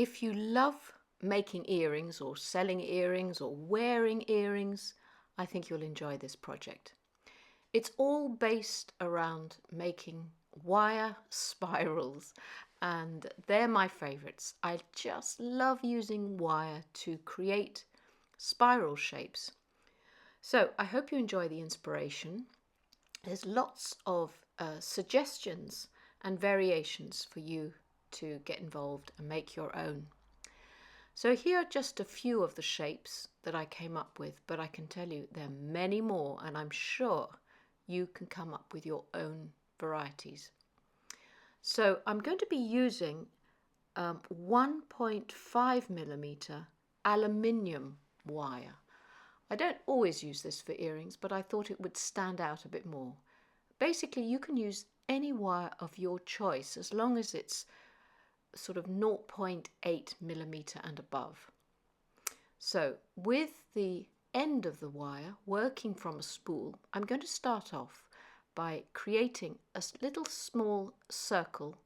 If you love making earrings or selling earrings or wearing earrings, I think you'll enjoy this project. It's all based around making wire spirals, and they're my favorites. I just love using wire to create spiral shapes. So I hope you enjoy the inspiration. There's lots of suggestions and variations for you to get involved and make your own. So here are just a few of the shapes that I came up with, but I can tell you there are many more, and I'm sure you can come up with your own varieties. So I'm going to be using 1.5mm aluminium wire. I don't always use this for earrings, but I thought it would stand out a bit more. Basically, you can use any wire of your choice as long as it's sort of 0.8mm and above. So with the end of the wire working from a spool, I'm going to start off by creating a little small circle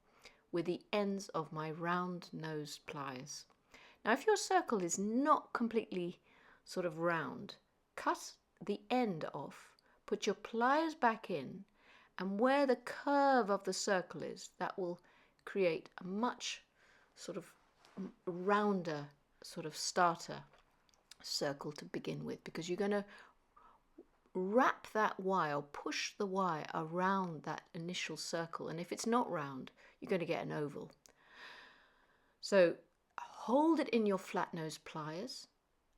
with the ends of my round nosed pliers. Now if your circle is not completely sort of round, cut the end off, put your pliers back in, and where the curve of the circle is, that will create a much sort of rounder sort of starter circle to begin with, because you're going to wrap that wire, push the wire around that initial circle, and if it's not round, you're going to get an oval. So hold it in your flat nose pliers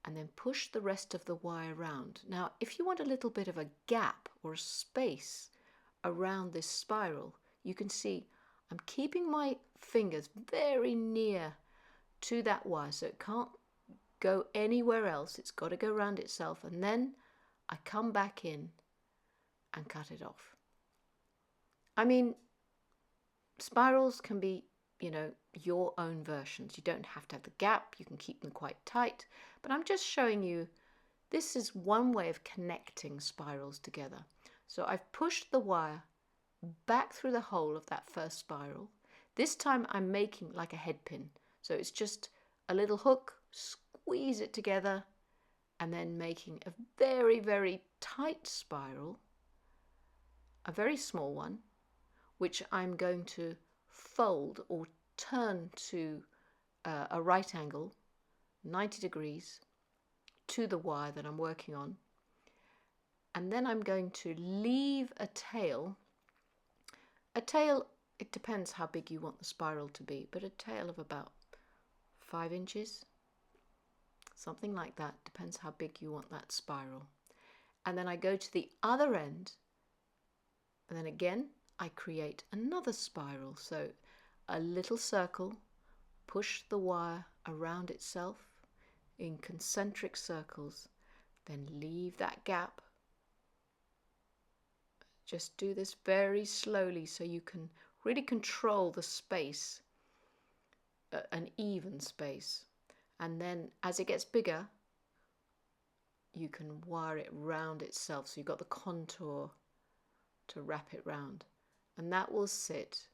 and then push the rest of the wire around. Now if you want a little bit of a gap or a space around this spiral, you can see I'm keeping my fingers very near to that wire so it can't go anywhere else. It's got to go around itself, and then I come back in and cut it off. I mean, spirals can be, your own versions. You don't have to have the gap. You can keep them quite tight, but I'm just showing you this is one way of connecting spirals together. So I've pushed the wire back through the hole of that first spiral. This time I'm making like a head pin. So it's just a little hook, squeeze it together, and then making a very, very tight spiral, a very small one, which I'm going to fold or turn to a right angle, 90 degrees, to the wire that I'm working on. And then I'm going to leave a tail. A tail, it depends how big you want the spiral to be, but a tail of about 5 inches, something like that, depends how big you want that spiral. And then I go to the other end, and then again I create another spiral. So a little circle, push the wire around itself in concentric circles, then leave that gap. Just do this very slowly so you can really control the space, an even space. And then as it gets bigger, you can wire it round itself. So you've got the contour to wrap it round. And that will sit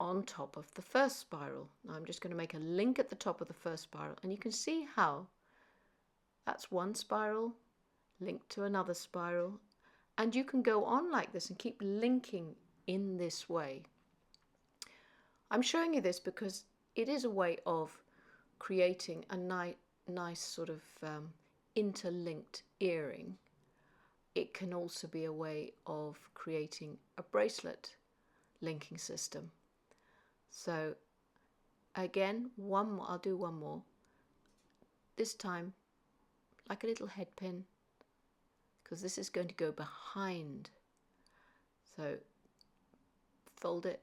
on top of the first spiral. Now I'm just going to make a link at the top of the first spiral. And you can see how that's one spiral linked to another spiral. And you can go on like this and keep linking in this way. I'm showing you this because it is a way of creating a nice sort of interlinked earring. It can also be a way of creating a bracelet linking system. So again, I'll do one more. This time like a little head pin, because this is going to go behind. So fold it.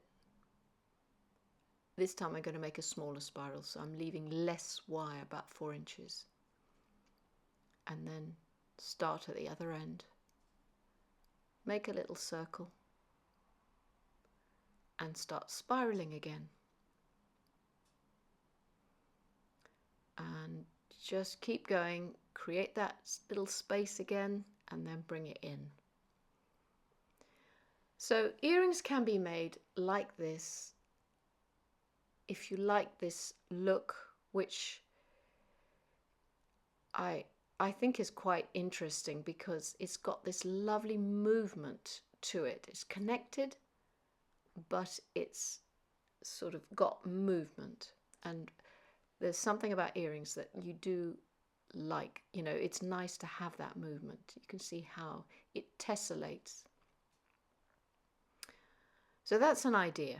This time I'm going to make a smaller spiral, so I'm leaving less wire, about 4 inches. And then start at the other end. Make a little circle and start spiraling again. And just keep going, create that little space again, and then bring it in. So earrings can be made like this if you like this look, which I think is quite interesting because it's got this lovely movement to it. It's connected, but it's sort of got movement. And there's something about earrings that you do like, you know, it's nice to have that movement. You can see how it tessellates. So that's an idea,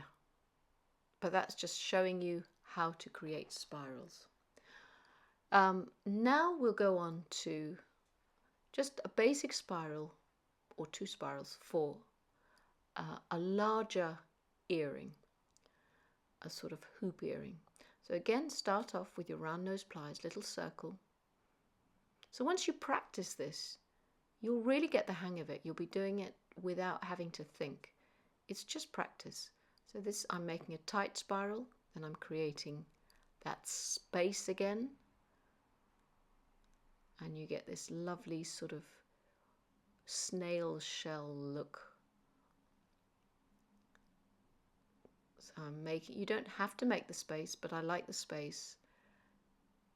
but that's just showing you how to create spirals. Now we'll go on to just a basic spiral or 2 spirals for a larger earring, a sort of hoop earring. So again, start off with your round nose pliers, little circle. So once you practice this, you'll really get the hang of it. You'll be doing it without having to think. It's just practice. So this, I'm making a tight spiral, and I'm creating that space again. And you get this lovely sort of snail shell look. So I'm making, you don't have to make the space, but I like the space.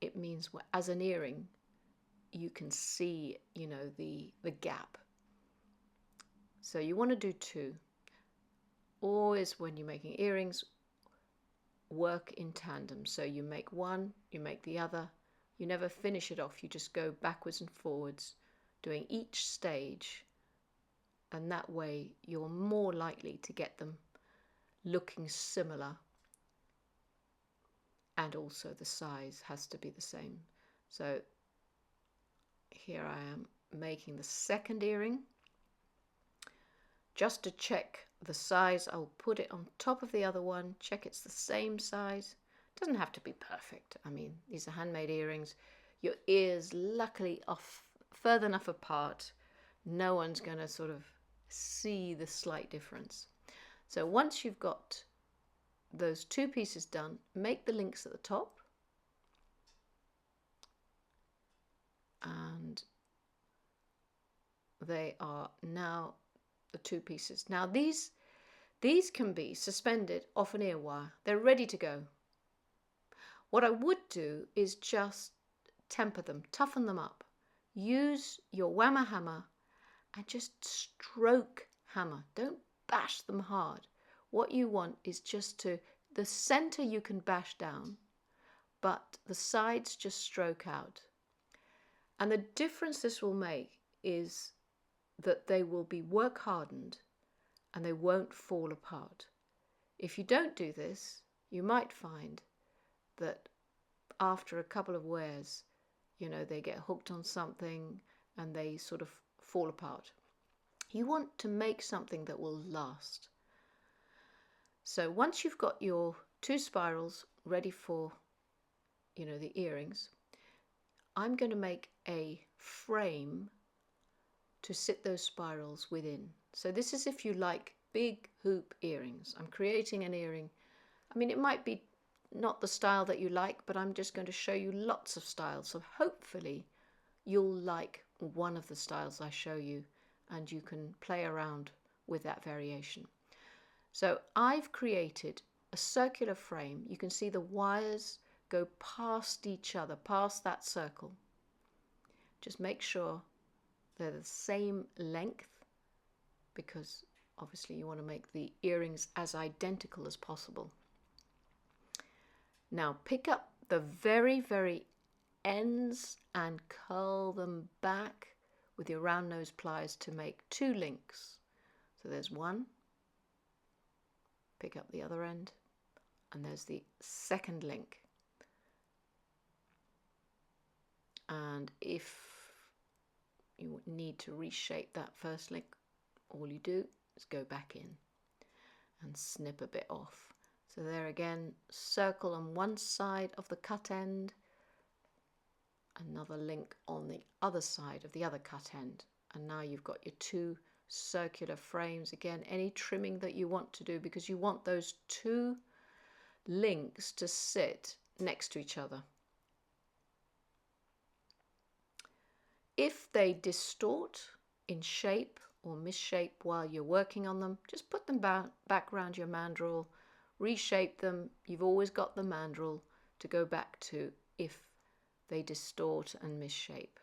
It means as an earring, you can see, you know, the gap. So you want to do 2. Always when you're making earrings, work in tandem. So you make one, you make the other. You never finish it off. You just go backwards and forwards, doing each stage. And that way you're more likely to get them looking similar. And also the size has to be the same. So here I am making the second earring. Just to check the size, I'll put it on top of the other one, check it's the same size. It doesn't have to be perfect. I mean, these are handmade earrings. Your ears, luckily, are further enough apart. No one's going to sort of see the slight difference. So once you've got those 2 pieces done, make the links at the top. And they are now the 2 pieces. Now these can be suspended off an ear wire. They're ready to go. What I would do is just temper them, toughen them up. Use your whammer hammer and just stroke hammer. Don't bash them hard. What you want is just to, the center you can bash down, but the sides just stroke out. And the difference this will make is that they will be work hardened and they won't fall apart. If you don't do this, you might find that after a couple of wears, you know, they get hooked on something and they sort of fall apart. You want to make something that will last. So once you've got your 2 spirals ready for, you know, the earrings, I'm going to make a frame to sit those spirals within. So this is if you like big hoop earrings. I'm creating an earring. I mean, it might be not the style that you like, but I'm just going to show you lots of styles. So hopefully you'll like one of the styles I show you and you can play around with that variation. So I've created a circular frame. You can see the wires go past each other, past that circle. Just make sure they're the same length, because obviously you want to make the earrings as identical as possible. Now pick up the very, very ends and curl them back with your round nose pliers to make 2 links. So there's one, pick up the other end, and there's the second link. And if you need to reshape that first link, all you do is go back in and snip a bit off. So there again, circle on one side of the cut end, another link on the other side of the other cut end, and now you've got your 2 circular frames. Again, any trimming that you want to do, because you want those 2 links to sit next to each other. If they distort in shape or misshape while you're working on them, just put them back around your mandrel reshape them. You've always got the mandrel to go back to if they distort and misshape.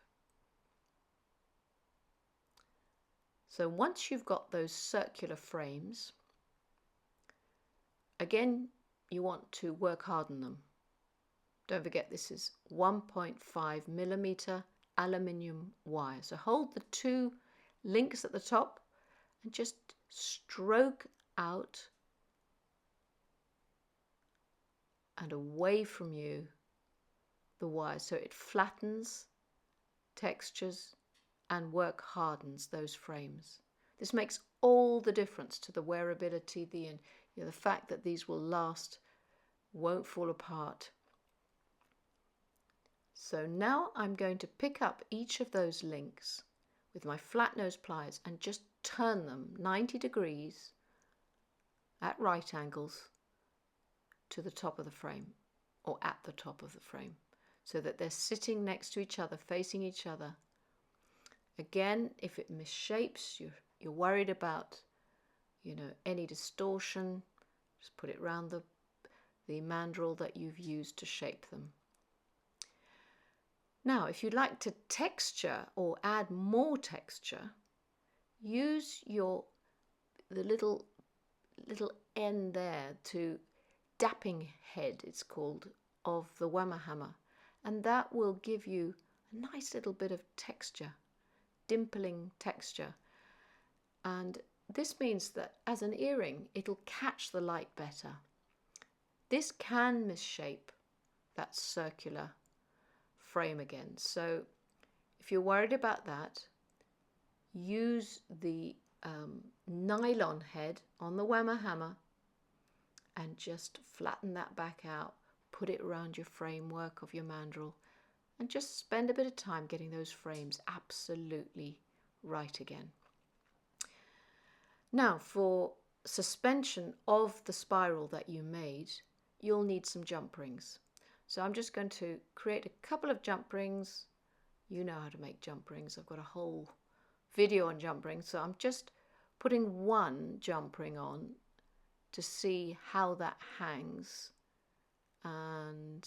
So once you've got those circular frames, again, you want to work hard on them. Don't forget, this is 1.5 millimeter aluminium wire. So hold the two links at the top and just stroke out and away from you the wire so it flattens, textures, and work hardens those frames. This makes all the difference to the wearability, the fact that these will last, won't fall apart. So now I'm going to pick up each of those links with my flat nose pliers and just turn them 90 degrees at right angles to the top of the frame, or at the top of the frame, so that they're sitting next to each other, facing each other. Again, if it misshapes, you're worried about, any distortion, just put it around the mandrel that you've used to shape them. Now, if you'd like to texture or add more texture, use the little end there to dapping head, it's called, of the Whammer hammer, and that will give you a nice little bit of texture, dimpling texture. And this means that as an earring, it'll catch the light better. This can misshape that circular frame again. So if you're worried about that, use the nylon head on the Whammer hammer and just flatten that back out, put it around your framework of your mandrel, and just spend a bit of time getting those frames absolutely right again. Now, for suspension of the spiral that you made, you'll need some jump rings. So I'm just going to create a couple of jump rings. You know how to make jump rings. I've got a whole video on jump rings. So I'm just putting one jump ring on to see how that hangs. And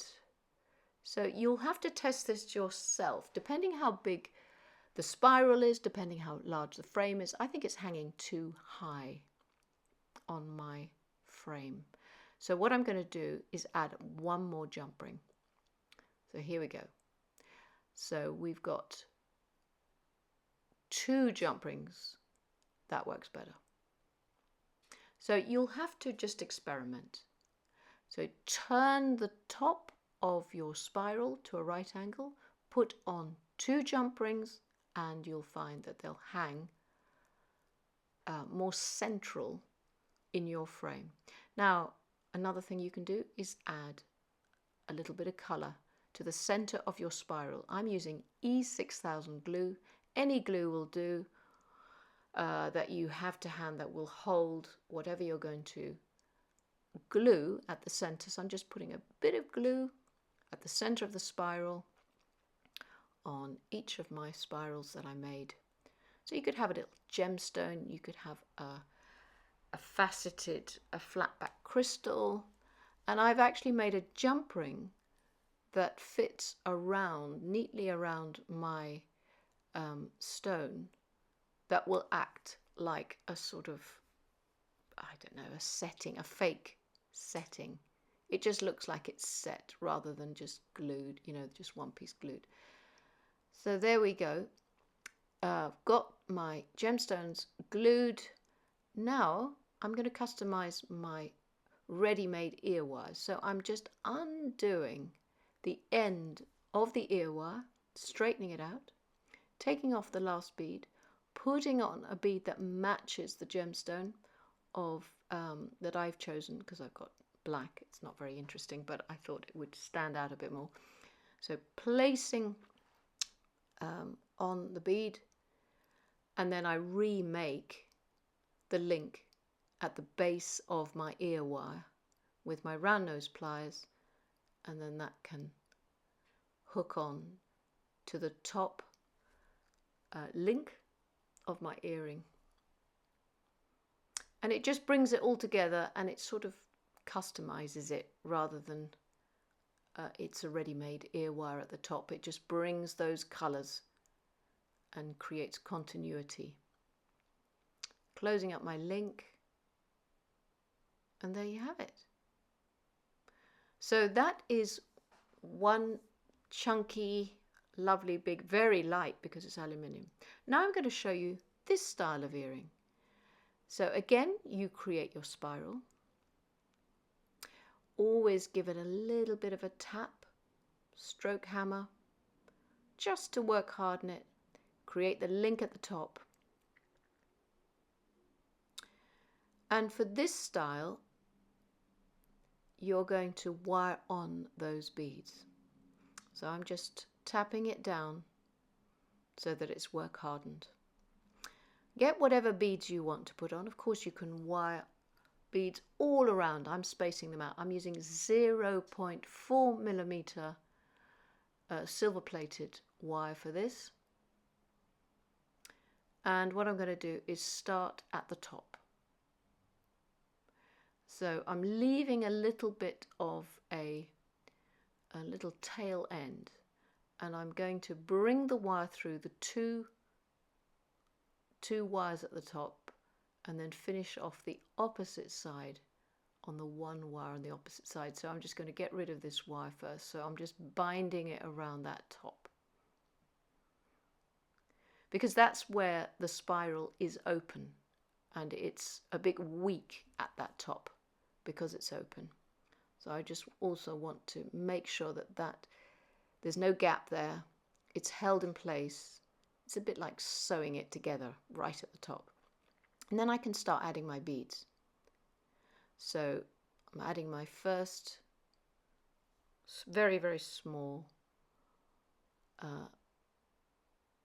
so you'll have to test this yourself, depending how big the spiral is, depending how large the frame is. I think it's hanging too high on my frame. So what I'm going to do is add one more jump ring. So here we go. So we've got 2 jump rings. That works better. So you'll have to just experiment. So turn the top of your spiral to a right angle, put on 2 jump rings, and you'll find that they'll hang more central in your frame. Now, another thing you can do is add a little bit of colour to the centre of your spiral. I'm using E6000 glue. Any glue will do that you have to hand that will hold whatever you're going to glue at the centre. So I'm just putting a bit of glue at the centre of the spiral on each of my spirals that I made. So you could have a little gemstone, you could have a flat back crystal, and I've actually made a jump ring that fits neatly around my stone that will act like a sort of, I don't know, a fake setting. It just looks like it's set rather than just glued, just one piece glued. So there we go. Got my gemstones glued. Now I'm going to customize my ready-made ear wires. So I'm just undoing the end of the ear wire, straightening it out, taking off the last bead, putting on a bead that matches the gemstone that I've chosen, because I've got black. It's not very interesting, but I thought it would stand out a bit more. So placing on the bead, and then I remake the link at the base of my ear wire with my round nose pliers, and then that can hook on to the top link of my earring, and it just brings it all together, and it sort of customizes it rather than it's a ready-made ear wire at the top. It just brings those colours and creates continuity. Closing up my link, and there you have it. So that is one chunky, lovely, big, very light because it's aluminium. Now I'm going to show you this style of earring. So again, you create your spiral. Always give it a little bit of a tap, stroke hammer, just to work hard on it. Create the link at the top. And for this style, you're going to wire on those beads. So I'm just tapping it down so that it's work hardened. Get whatever beads you want to put on. Of course, you can wire beads all around. I'm spacing them out. I'm using 0.4 millimeter silver plated wire for this. And what I'm going to do is start at the top. So I'm leaving a little bit of a little tail end, and I'm going to bring the wire through the two wires at the top and then finish off the opposite side on the one wire on the opposite side. So I'm just going to get rid of this wire first. So I'm just binding it around that top, because that's where the spiral is open and it's a bit weak at that top because it's open. So I just also want to make sure that there's no gap there. It's held in place. It's a bit like sewing it together right at the top. And then I can start adding my beads. So I'm adding my first very, very small,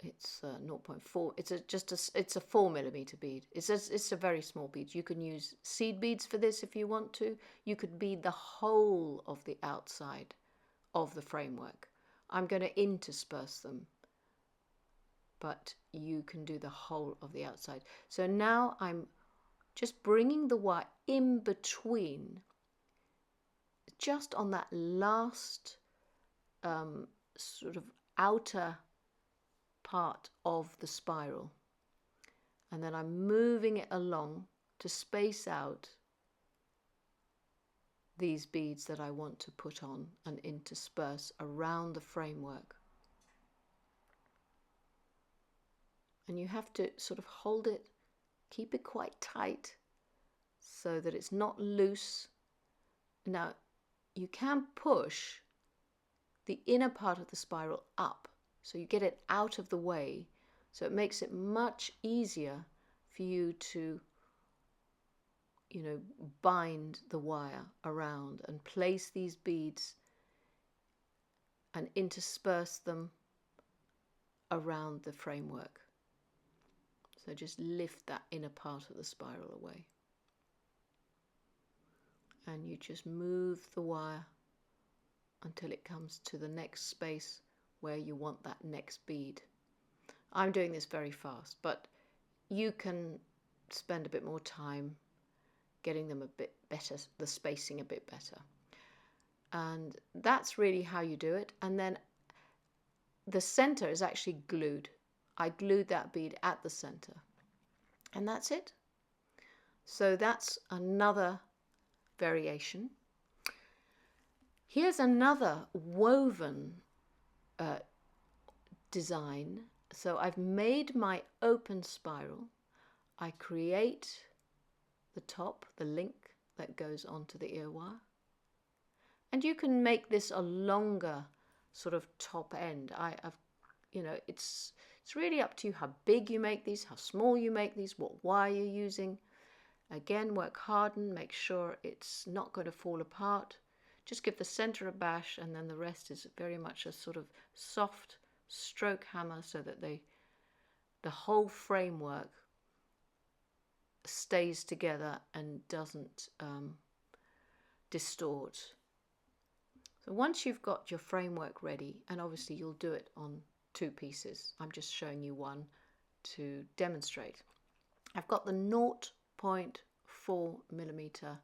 it's 0.4, it's a 4 millimeter bead. It's a very small bead. You can use seed beads for this if you want to. You could bead the whole of the outside of the framework. I'm going to intersperse them, but you can do the whole of the outside. So now I'm just bringing the wire in between, just on that last sort of outer part of the spiral, and then I'm moving it along to space out these beads that I want to put on and intersperse around the framework. And you have to sort of hold it, keep it quite tight so that it's not loose. Now you can push the inner part of the spiral up, so you get it out of the way, so it makes it much easier for you to, you know, bind the wire around and place these beads and intersperse them around the framework. So just lift that inner part of the spiral away. And you just move the wire until it comes to the next space where you want that next bead. I'm doing this very fast, but you can spend a bit more time getting them a bit better, the spacing a bit better. And that's really how you do it. And then the center is actually glued. I glued that bead at the center. And that's it. So that's another variation. Here's another woven design. So I've made my open spiral. I create the top, the link that goes onto the ear wire. And you can make this a longer sort of top end. You know, it's really up to you how big you make these, how small you make these, what wire you're using. Again, work hard and make sure it's not going to fall apart. Just give the center a bash, and then the rest is very much a sort of soft stroke hammer so that the whole framework stays together and doesn't distort. So once you've got your framework ready, and obviously you'll do it on 2 pieces, I'm just showing you one to demonstrate. I've got the 0.4 millimeter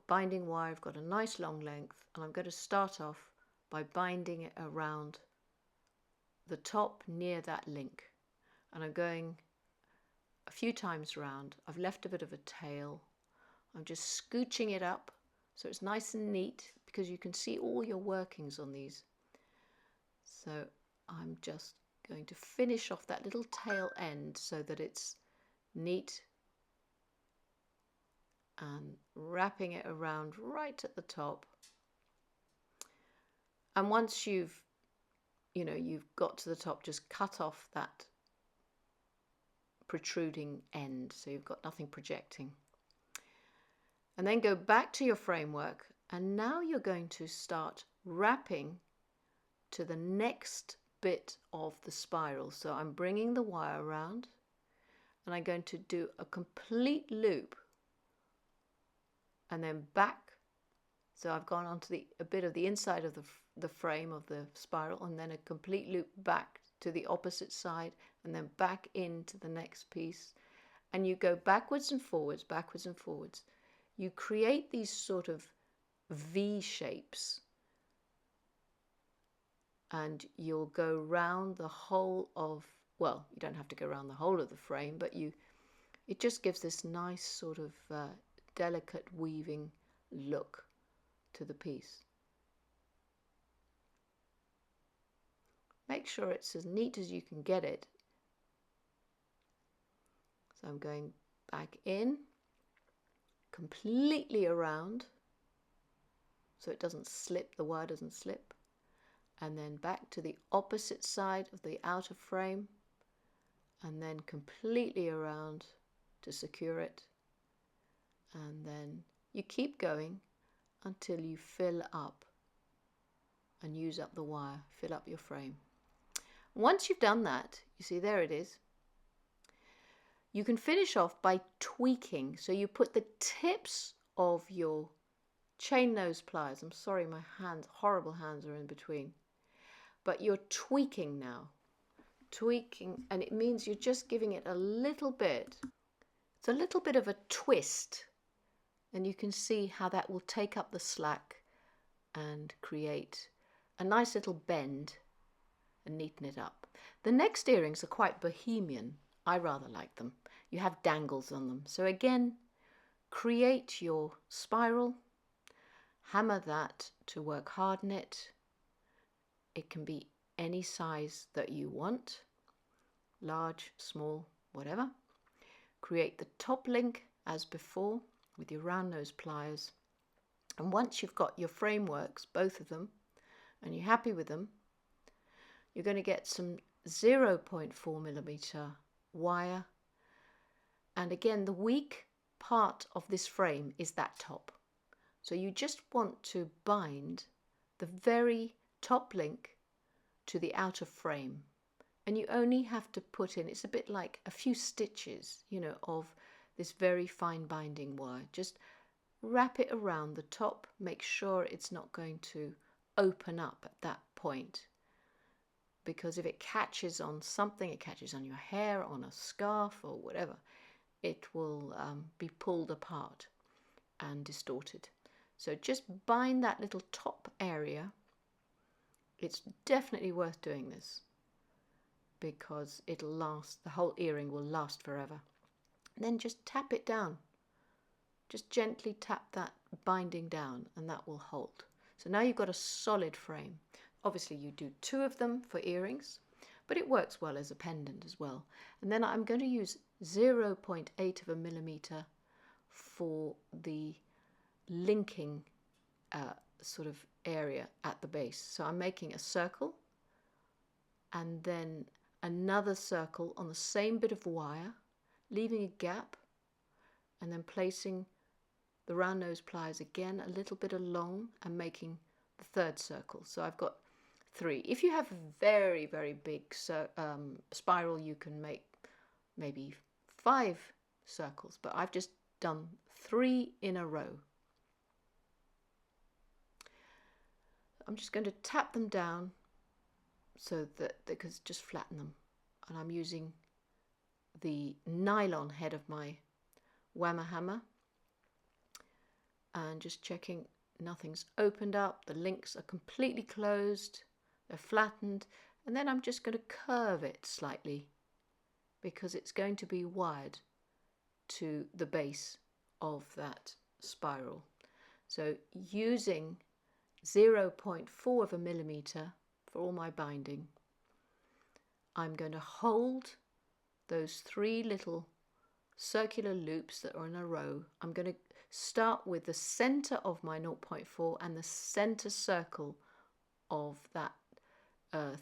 binding wire. I've got a nice long length, and I'm going to start off by binding it around the top near that link, and I'm going a few times round. I've left a bit of a tail. I'm just scooching it up so it's nice and neat, because you can see all your workings on these. So I'm just going to finish off that little tail end so that it's neat, and wrapping it around right at the top. And once you've got to the top, just cut off that protruding end so you've got nothing projecting. And then go back to your framework, and now you're going to start wrapping to the next bit of the spiral. So I'm bringing the wire around, and I'm going to do a complete loop and then back. So I've gone onto a bit of the inside of the frame of the spiral, and then a complete loop back to the opposite side, and then back into the next piece. And you go backwards and forwards, backwards and forwards. You create these sort of V shapes, and you'll go round the whole of, well, you don't have to go around the whole of the frame, but it just gives this nice sort of delicate weaving look to the piece. Make sure it's as neat as you can get it. So I'm going back in, completely around, so it doesn't slip, the wire doesn't slip, and then back to the opposite side of the outer frame, and then completely around to secure it, and then you keep going until you fill up and use up the wire, fill up your frame. Once you've done that, you see there it is, you can finish off by tweaking. So you put the tips of your chain nose pliers, I'm sorry, my hands, horrible hands are in between, but you're tweaking now. Tweaking, and it means you're just giving it a little bit. It's a little bit of a twist, and you can see how that will take up the slack and create a nice little bend and neaten it up. The next earrings are quite bohemian. I rather like them. You have dangles on them. So again, create your spiral, hammer that to work hard in it. It can be any size that you want, large, small, whatever. Create the top link as before with your round nose pliers. And once you've got your frameworks, both of them, and you're happy with them, you're going to get some 0.4mm wire. And again, the weak part of this frame is that top. So you just want to bind the very top link to the outer frame. And you only have to put in, it's a bit like a few stitches, of this very fine binding wire. Just wrap it around the top, make sure it's not going to open up at that point. Because if it catches on something, it catches on your hair, on a scarf or whatever, it will be pulled apart and distorted. So just bind that little top area. It's definitely worth doing this because it'll last, the whole earring will last forever. And then just tap it down. Just gently tap that binding down and that will hold. So now you've got a solid frame. Obviously you do 2 of them for earrings, but it works well as a pendant as well. And then I'm going to use 0.8 of a millimeter for the linking sort of area at the base. So I'm making a circle and then another circle on the same bit of wire, leaving a gap, and then placing the round nose pliers again a little bit along and making the third circle. So I've got 3. If you have a very, very big spiral, you can make maybe 5 circles, but I've just done 3 in a row. I'm just going to tap them down so that they can just flatten them. And I'm using the nylon head of my whammer hammer. and just checking nothing's opened up, the links are completely closed, they're flattened, and then I'm just going to curve it slightly because it's going to be wired to the base of that spiral. So using 0.4 of a millimeter for all my binding, I'm going to hold those 3 little circular loops that are in a row. I'm going to start with the center of my 0.4 and the center circle of that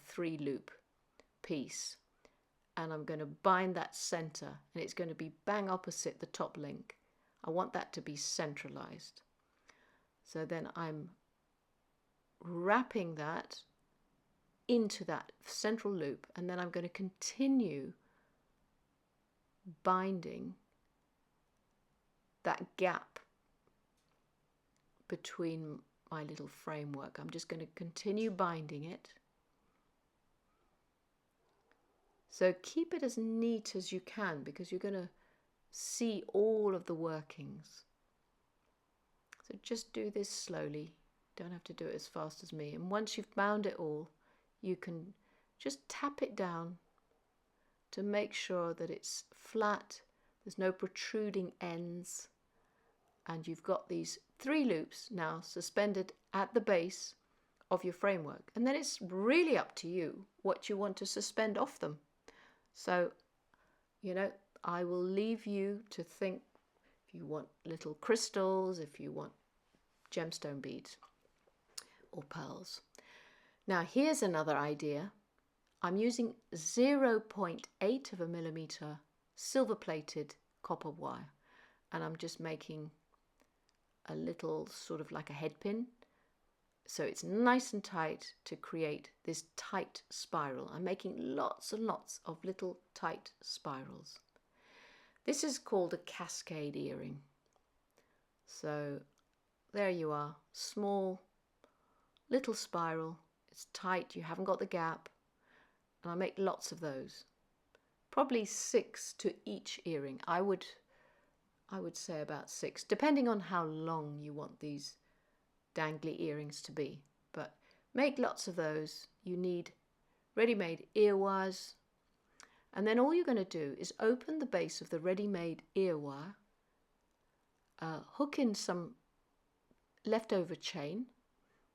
3 loop piece, and I'm going to bind that center, and it's going to be bang opposite the top link. I want that to be centralized. So then I'm wrapping that into that central loop, and then I'm going to continue binding that gap between my little framework. I'm just going to continue binding it. So keep it as neat as you can because you're going to see all of the workings. So just do this slowly. Don't have to do it as fast as me. And once you've bound it all, you can just tap it down to make sure that it's flat, there's no protruding ends, and you've got these 3 loops now suspended at the base of your framework. And then it's really up to you what you want to suspend off them. So, you know, I will leave you to think if you want little crystals, if you want gemstone beads or pearls. Now here's another idea. I'm using 0.8 of a millimeter silver plated copper wire, and I'm just making a little sort of like a head pin so it's nice and tight to create this tight spiral. I'm making lots and lots of little tight spirals. This is called a cascade earring. So there you are, small little spiral, it's tight, you haven't got the gap, and I make lots of those. Probably 6 to each earring. I would say about 6, depending on how long you want these dangly earrings to be. But make lots of those. You need ready-made ear wires, and then all you're going to do is open the base of the ready-made ear wire, hook in some leftover chain.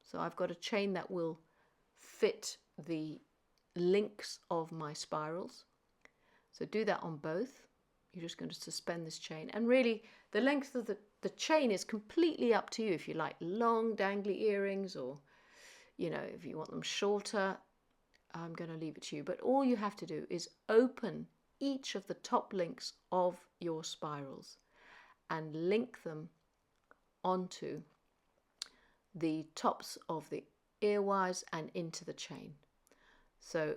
So I've got a chain that will fit the links of my spirals. So do that on both. You're just going to suspend this chain, and really the length of the chain is completely up to you. If you like long dangly earrings, or you know, if you want them shorter, I'm going to leave it to you. But all you have to do is open each of the top links of your spirals and link them onto the tops of the ear wires and into the chain. So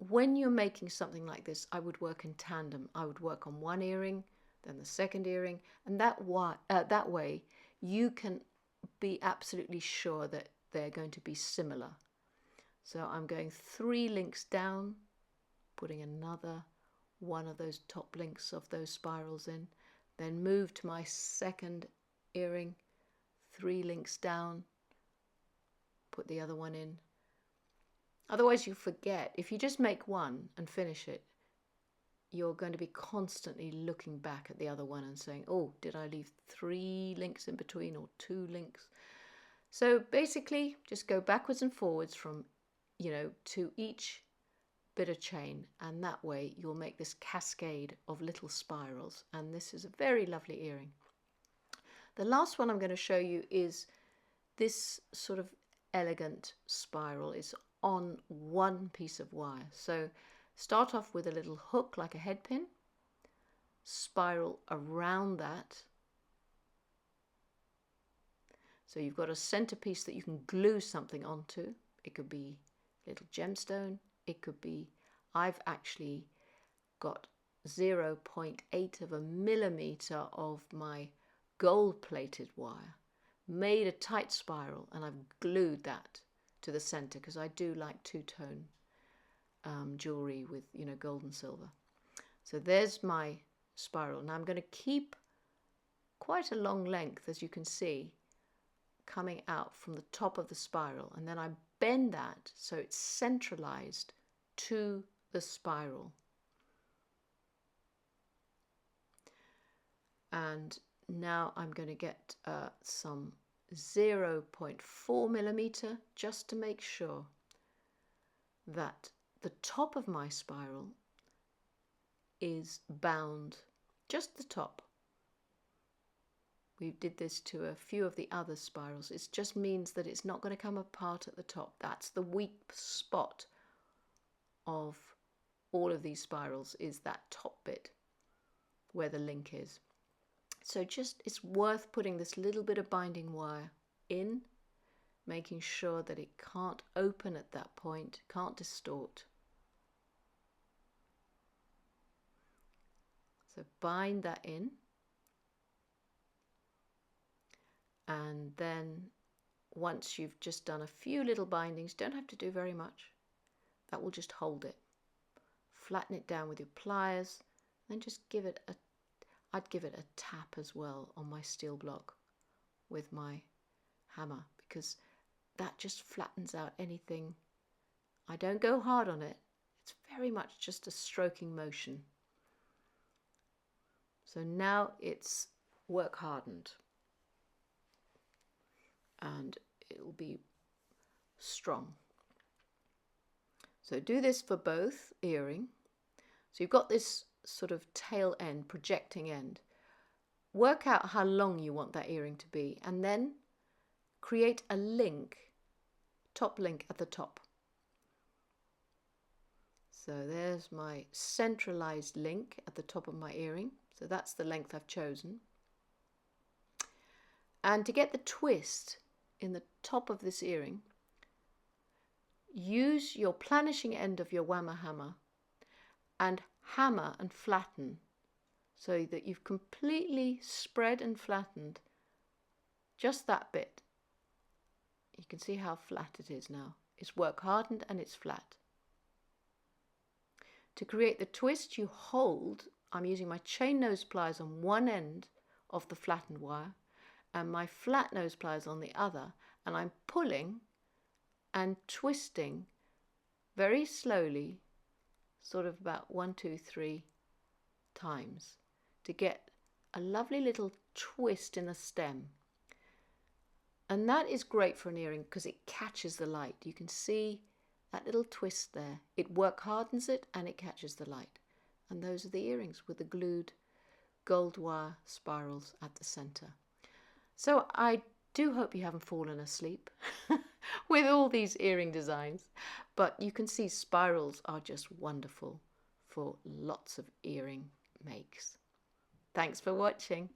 when you're making something like this, I would work in tandem. I would work on one earring, then the second earring, and that way you can be absolutely sure that they're going to be similar. So I'm going 3 links down, putting another one of those top links of those spirals in, then move to my second earring, 3 links down, put the other one in. Otherwise you forget. If you just make one and finish it, you're going to be constantly looking back at the other one and saying, oh, did I leave 3 links in between or 2 links? So basically just go backwards and forwards from, you know, to each bit of chain, and that way you'll make this cascade of little spirals, and this is a very lovely earring. The last one I'm going to show you is this sort of elegant spiral. It's on one piece of wire. So start off with a little hook like a head pin, spiral around that. So you've got a centerpiece that you can glue something onto. It could be a little gemstone. It could be, I've actually got 0.8 of a millimeter of my gold plated wire, made a tight spiral, and I've glued that to the center because I do like two-tone jewelry with, you know, gold and silver. So there's my spiral. Now I'm going to keep quite a long length, as you can see, coming out from the top of the spiral, and then I bend that so it's centralized to the spiral. And now I'm going to get some 0.4 millimeter just to make sure that the top of my spiral is bound, just the top. We did this to a few of the other spirals. It just means that it's not going to come apart at the top. That's the weak spot of all of these spirals, is that top bit where the link is. So just, it's worth putting this little bit of binding wire in, making sure that it can't open at that point, can't distort. So bind that in, and then once you've just done a few little bindings, don't have to do very much, that will just hold it. Flatten it down with your pliers, then just give it a, I'd give it a tap as well on my steel block with my hammer, because that just flattens out anything. I don't go hard on it, it's very much just a stroking motion. So now it's work hardened and it will be strong. So do this for both earring. So you've got this sort of tail end, projecting end. Work out how long you want that earring to be, and then create a link, top link at the top. So there's my centralized link at the top of my earring. So that's the length I've chosen. And to get the twist in the top of this earring, use your planishing end of your whammer hammer and hammer and flatten so that you've completely spread and flattened just that bit. You can see how flat it is now. It's work hardened and it's flat. To create the twist, you hold, I'm using my chain nose pliers on one end of the flattened wire and my flat nose pliers on the other, and I'm pulling and twisting very slowly, sort of about 1, 2, 3 times to get a lovely little twist in the stem. And that is great for an earring because it catches the light. You can see that little twist there. It work hardens it and it catches the light. And those are the earrings with the glued gold wire spirals at the center. So I do hope you haven't fallen asleep with all these earring designs, but you can see spirals are just wonderful for lots of earring makes. Thanks for watching.